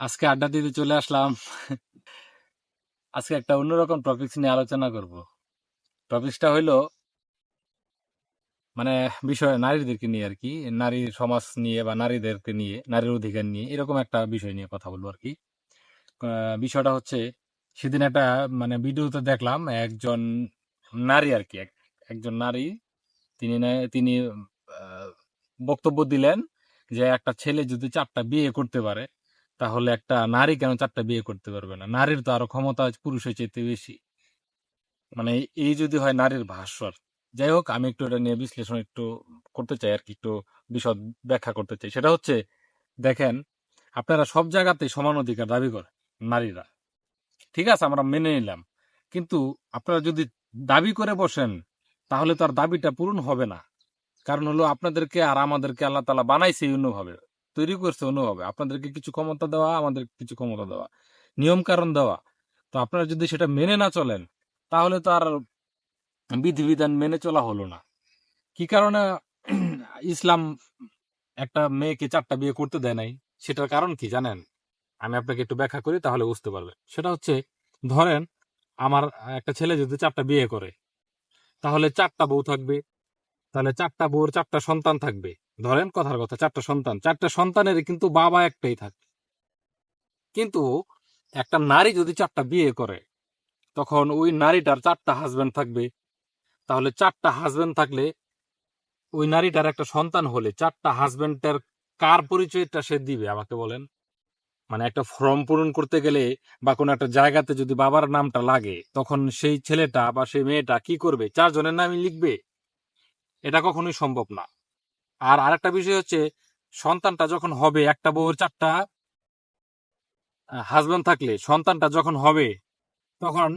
আজকে আড্ডা দিতে চলে আসলাম। আজকে একটা অন্যরকম টপিকস নিয়ে আলোচনা করব। টপিকসটা হইলো মানে বিষয় নারীদেরকে নিয়ে আর কি, নারীর সমাজ নিয়ে বা নারীদেরকে নিয়ে, নারীর অধিকার নিয়ে এরকম একটা বিষয় নিয়ে কথা বলবো আর কি। বিষয়টা হচ্ছে, সেদিন একটা ভিডিওতে দেখলাম একজন নারী আর কি, একজন নারী, তিনি আহ, বক্তব্য দিলেন যে একটা ছেলে যদি 4টা বিয়ে করতে পারে, তাহলে একটা নারী কেন 4টা বিয়ে করতে পারবে না? নারীর তো আরো ক্ষমতা পুরুষের চাইতে বেশি। মানে এই যদি হয় নারীর ভাস্বর। যাই হোক, আমি একটু এটা নিয়ে বিশ্লেষণ একটু করতে চাই আর কি, একটু বিশদ ব্যাখ্যা করতে চাই। সেটা হচ্ছে, দেখেন, আপনারা সব জায়গাতেই সমান অধিকার দাবি করেন নারীরা, ঠিক আছে, আমরা মেনে নিলাম। কিন্তু আপনারা যদি দাবি করে বসেন, তাহলে তার দাবিটা পূরণ হবে না। কারণ হলো, আপনাদেরকে আর আমাদেরকে আল্লাহ তাআলা বানাইছে অন্যভাবে, তৈরি করছে অন্যভাবে। আপনাদেরকে কিছু ক্ষমতা দেওয়া, আমাদের কিছু ক্ষমতা দেওয়া, নিয়ম কারণ দেওয়া। তো আপনারা যদি সেটা মেনে না চলেন, তাহলে তো আর বিধিবিধান মেনে চলা হলো না। কি কারণে ইসলাম একটা মেয়েকে 4টা বিয়ে করতে দেয় নাই? সেটার কারণ কি জানেন? আমি আপনাকে একটু ব্যাখ্যা করি, তাহলে বুঝতে পারবেন। সেটা হচ্ছে, ধরেন আমার একটা ছেলে যদি 4টা বিয়ে করে, তাহলে 4টা বউ থাকবে। তাহলে 4টা বউর 4টা সন্তান থাকবে। ধরেন কথার কথা, 4টা সন্তান, 4টা সন্তানের কিন্তু বাবা একটাই থাকবে। কিন্তু একটা নারী যদি 4টা বিয়ে করে, তখন ওই নারীটার 4টা হাজবেন্ড থাকবে। তাহলে 4টা হাজবেন্ড থাকলে, ওই নারীটার একটা সন্তান হলে, 4টা হাজবেন্ডের কার পরিচয়টা সে দিবে আমাকে বলেন? মানে একটা ফর্ম পূরণ করতে গেলে বা কোনো একটা জায়গাতে যদি বাবার নামটা লাগে, তখন সেই ছেলেটা বা সেই মেয়েটা কি করবে? 4জনের নামই লিখবে? এটা কখনোই সম্ভব না। আর আরেকটা বিষয় হচ্ছে, সন্তানটা যখন হবে, একটা বউয়ের 4টা হাজবেন্ড থাকলে সন্তানটা যখন হবে, তখন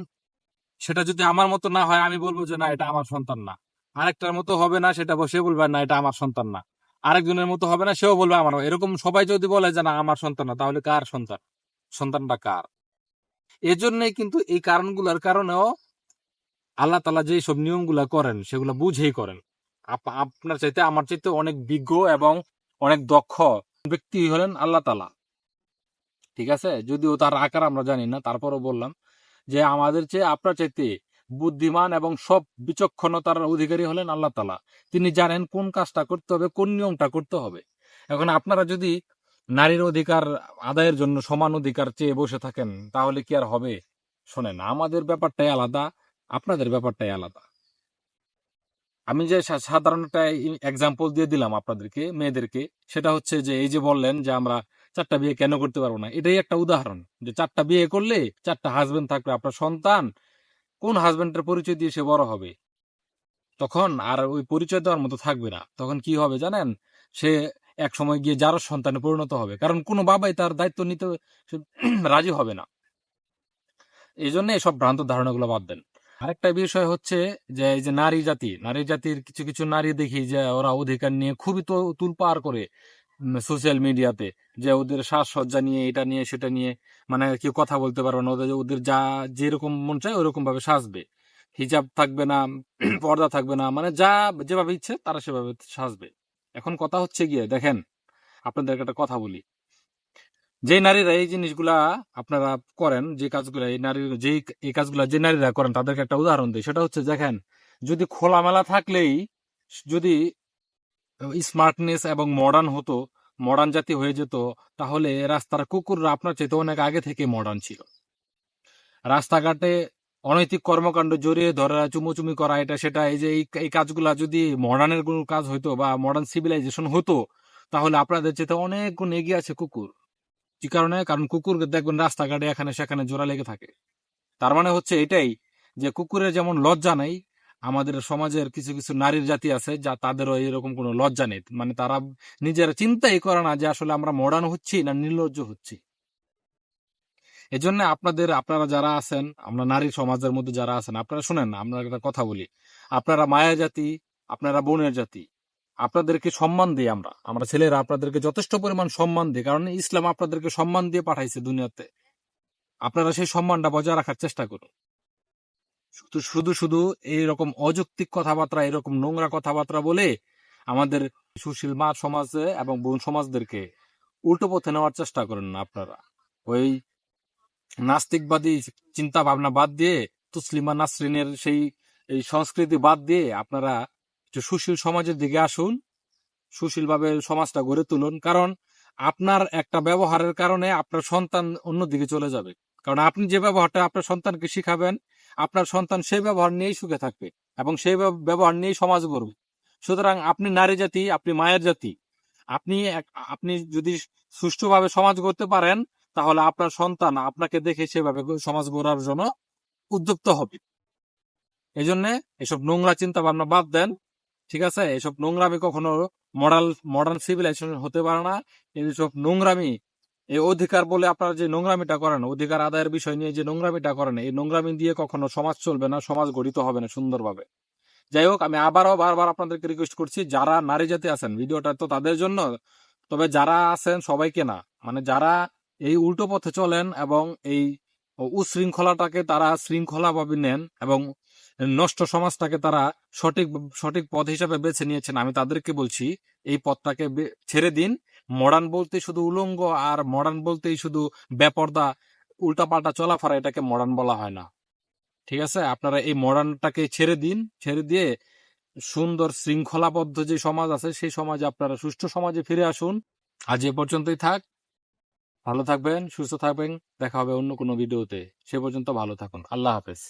সেটা যদি আমার মতো না হয়, আমি বলবো যে না, এটা আমার সন্তান না। আরেকটার মতো হবে না, সেটা সে বলবে না, এটা আমার সন্তান না। আরেকজনের মতো হবে না, সেও বলবে আমার। এরকম সবাই যদি বলে যে না, আমার সন্তান না, তাহলে কার সন্তান? সন্তানটা কার? এজন্যই কিন্তু এই কারণগুলোর কারণেও আল্লাহ তাআলা যে সব নিয়মগুলা করেন, সেগুলো বুঝেই করেন। আপনার চাইতে আমার চাইতে অনেক বিজ্ঞ এবং অনেক দক্ষ ব্যক্তি হলেন আল্লাহ তাআলা, ঠিক আছে? যদিও তার আকার আমরা জানি না, তারপরও বললাম যে আমাদের চেয়ে আপনার চাইতে বুদ্ধিমান এবং সব বিচক্ষণতার অধিকারী হলেন আল্লাহ তাআলা। তিনি জানেন কোন কাজটা করতে হবে, কোন নিয়মটা করতে হবে। এখন আপনারা যদি নারীর অধিকার আদায়ের জন্য সমান অধিকার চেয়ে বসে থাকেন, তাহলে কি আর হবে? শোনেন, আমাদের ব্যাপারটাই আলাদা, আপনাদের ব্যাপারটাই আলাদা। আমি যে সাধারণ একটা এক্সাম্পল দিয়ে দিলাম আপনাদেরকে, মেয়েদেরকে, সেটা হচ্ছে যে এই যে বললেন যে আমরা 4টা বিয়ে কেন করতে পারবো না, এটাই একটা উদাহরণ। যে 4টা বিয়ে করলে 4টা হাজবেন্ড থাকবে, আপনার সন্তান কোন হাজবেন্ডের পরিচয় দিয়ে সে বড় হবে? তখন আর ওই পরিচয় দেওয়ার মতো থাকবে না। তখন কি হবে জানেন? সে এক সময় গিয়ে যারও সন্তানে পরিণত হবে, কারণ কোনো বাবাই তার দায়িত্ব নিতে সে রাজি হবে না। এই জন্য এসব ভ্রান্ত ধারণাগুলো বাদ দেন। আরেকটা বিষয় হচ্ছে যে এই যে নারী জাতির কিছু কিছু নারী দেখি যে ওরা অধিকার নিয়ে খুবই তো তুলপাড় করে সোশ্যাল মিডিয়াতে, যে ওদের সাজসজ্জা নিয়ে, এটা নিয়ে সেটা নিয়ে, মানে কেউ কথা বলতে পারবে না। ওদের ওদের যা যেরকম মন চায় ওরকম ভাবে সাজবে। হিজাব থাকবে না, পর্দা থাকবে না, মানে যা যেভাবে ইচ্ছে তারা সেভাবে সাজবে। এখন কথা হচ্ছে গিয়ে, দেখেন, আপনাদের একটা কথা বলি। যে নারীরা এই জিনিসগুলা আপনারা করেন, যে কাজগুলা এই নারীর, যেই এই কাজগুলা যে নারীরা করেন, তাদেরকে একটা উদাহরণ দিই। সেটা হচ্ছে, দেখেন, যদি খোলামেলা থাকলেই, যদি স্মার্টনেস এবং মডার্ন হতো, মডার্ন জাতি হয়ে যেত, তাহলে রাস্তার কুকুররা আপনার চাইতে অনেক আগে থেকে মডার্ন ছিল। রাস্তাঘাটে অনৈতিক কর্মকাণ্ড জড়িয়ে ধরা, চুমোচুমি করা, এটা সেটা, এই যে এই কাজগুলা যদি মডার্নের কোনো কাজ হইতো বা মডার্ন সিভিলাইজেশন হতো, তাহলে আপনাদের চাইতে অনেক গুণ এগিয়ে আছে কুকুর। কি কারণে? কারণ কুকুর দেখবেন রাস্তাঘাটে এখানে সেখানে জোড়া লেগে থাকে। তার মানে হচ্ছে এটাই, যে কুকুরের যেমন লজ্জা নাই, আমাদের সমাজের কিছু কিছু নারীর জাতি আছে যা তাদেরও এরকম কোনো লজ্জা নেই। মানে তারা নিজের চিন্তাই করে না যে আসলে আমরা মডার্ন হচ্ছি না নির্লজ্জ হচ্ছি। এজন্য আপনারা যারা আছেন, আমরা নারী সমাজের মধ্যে যারা আছেন, আপনারা শুনেন না, আমরা একটা কথা বলি। আপনারা মায়া জাতি, আপনারা বোনের জাতি, আপনাদেরকে সম্মান দিই। আমরা আমরা ছেলেরা আপনাদেরকে যথেষ্ট পরিমাণ সম্মান দিই, কারণ ইসলাম আপনাদেরকে সম্মান দিয়ে পাঠাইছে দুনিয়াতে। আপনারা সেই সম্মানটা বজায় রাখার চেষ্টা করুন। শুধু শুধু শুধু এইরকম অযৌক্তিক কথাবার্তা, এরকম নোংরা কথাবার্তা বলে আমাদের সুশীল মা সমাজে এবং বোন সমাজদেরকে উল্টো পথে নেওয়ার চেষ্টা করেন না আপনারা। ওই নাস্তিকবাদী চিন্তা ভাবনা বাদ দিয়ে, তুসলিমা নাসরিনের সেই এই সংস্কৃতি বাদ দিয়ে আপনারা একটু সুশীল সমাজের দিকে আসুন, সুশীলভাবে সমাজটা গড়ে তুলুন। কারণ আপনার একটা ব্যবহারের কারণে আপনার সন্তান অন্যদিকে চলে যাবে। কারণ আপনি যে ব্যবহারটা আপনার সন্তানকে শিখাবেন, আপনার সন্তান সেই ব্যবহার নিয়েই সুখে থাকবে এবং সেই ব্যবহার নিয়েই সমাজ গড়বে। সুতরাং আপনি নারী জাতি, আপনি মায়ের জাতি, আপনি যদি সুষ্ঠুভাবে সমাজ গড়তে পারেন, তাহলে আপনার সন্তান আপনাকে দেখে সেভাবে সমাজ গড়ার জন্য উদ্যুক্ত হবে। এই জন্য এসব নোংরা চিন্তা ভাবনা বাদ দেন, ঠিক আছে? এসব নোংরামি কখনো মডার্ন সিভিলাইজেশন হতে পারে না। এইসব নোংরামি, এই অধিকার বলে আপনারা যে নোংরামিটা করেন, অধিকার আদায়ের বিষয় নিয়ে যে নোংরামিটা করেন, এই নোংরামি দিয়ে কখনো সমাজ চলবে না, সমাজ গঠিত হবে না সুন্দরভাবে। যাই হোক, আমি আবারও বারবার আপনাদেরকে রিকোয়েস্ট করছি, যারা নারী জাতি আছেন, ভিডিওটা তো তাদের জন্য, তবে যারা আছেন সবাইকে না, মানে যারা এই উল্টো পথে চলেন এবং এই উশৃঙ্খলাটাকে তারা শৃঙ্খলা ভাবে নেন এবং নষ্ট সমাজটাকে তারা সঠিক সঠিক পথ হিসাবে বেছে নিয়েছেন, আমি তাদেরকে বলছি এই পথটাকে ছেড়ে দিন। মডার্ন বলতে শুধু উলঙ্গ, আর মডার্ন বলতেই শুধু বেপর্দা উল্টাপাল্টা চলাফেরা, এটাকে মডার্ন বলা হয় না। ঠিক আছে? আপনারা এই মডার্নটাকে ছেড়ে দিন, ছেড়ে দিয়ে সুন্দর শৃঙ্খলাবদ্ধ যে সমাজ আছে সেই সমাজে আপনারা সুষ্ঠু সমাজে ফিরে আসুন। আজ এ পর্যন্তই থাক। ভালো থাকবেন, সুস্থ থাকবেন। দেখা হবে অন্য কোনো ভিডিওতে। সে পর্যন্ত ভালো থাকুন। আল্লাহ হাফেজ।